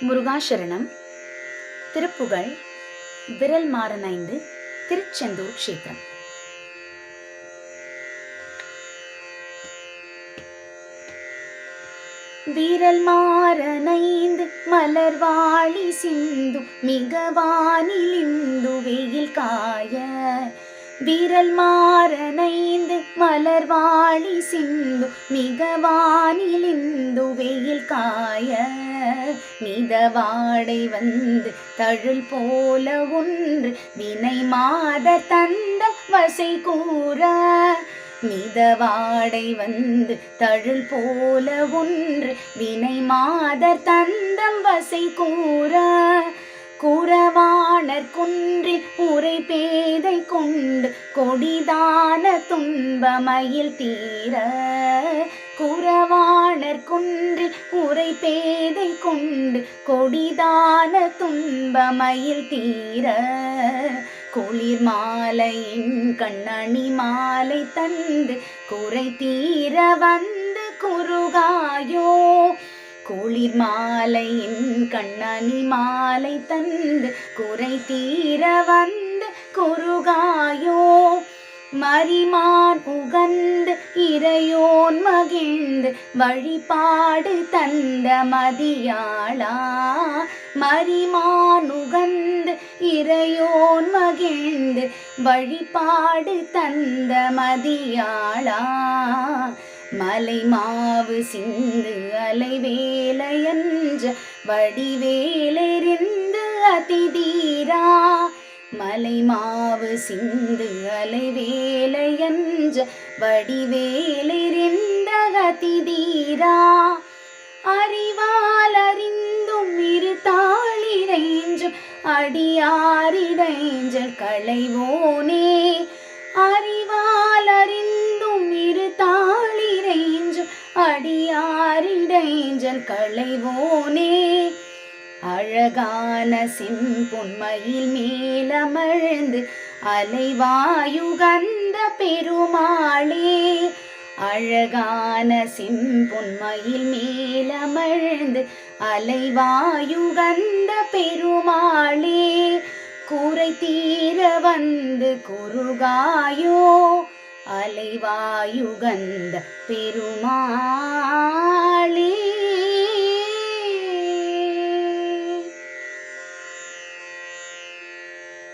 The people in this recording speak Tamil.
முருகாசரணம். திருப்புகழ் விரல் மாறனைந்து திருச்செந்தூர் க்ஷேத்திரம். விரல் மாறனைந்து மலர்வாழி சிந்து மிகவானிலிந்து வெயில் காய. விரல் மாறனைந்து மலர்வாழி சிந்து மிகவானிலிந்து வெயில் காய. மிதவாடை வந்து தழுல் போல ஒன்று வினை மாதர் தந்தம் வசை கூற. மிதவாடை வந்து தழுல் போல ஒன்று வினை மாதர் தந்தம் வசை கூற. குறவாணர் குன்றில் உரை பேதை கொண்டு கொடிதான துன்பமயில் தீர. குறவாணர் குன்றில் உரை பேதை கொண்டு கொடிதான துன்பமயில் தீர. குளிர் மாலையின் கண்ணணி மாலை தந்து குறை தீர வந்து குறுகாயோ. குளிர் மாலையின் கண்ணணி மாலை தந்து குறை தீர வந்து குறுகாயோ. மரிமான் உகந்து இறையோன் மகிழ்ந்து வழிபாடு தந்த மதியாளா. மரிமான் உகந்து இறையோன் மகிழ்ந்து வழிபாடு தந்த மதியாளா. மலை மாவு சிந்து அலைவேலையன்ற வடிவேலெறிந்து அதிதீரா. மலை மாவு சிந்து அலைவேலையன்ற வடிவேலெறிந்த அதிதீரா. அறிவால் அறிந்தும் இரு தாளிரைஞ்சும் அடியாரிடைஞ்சல் களைவோனே. அறிவால் அறிந்தும் இரு தாளிரைஞ்சும் அடியாரிடைஞ்சல் களைவோனே. அழகான செம்பொன்மையில் மேலமர்ந்து அலைவாயுகந்த பெருமாளே. அழகான செம்பொன்மையில் மேலமர்ந்து அலைவாயுகந்த பெருமாளே. குறை தீர வந்து குறுகாயோ. அலைவாயுகந்த பெருமாளே.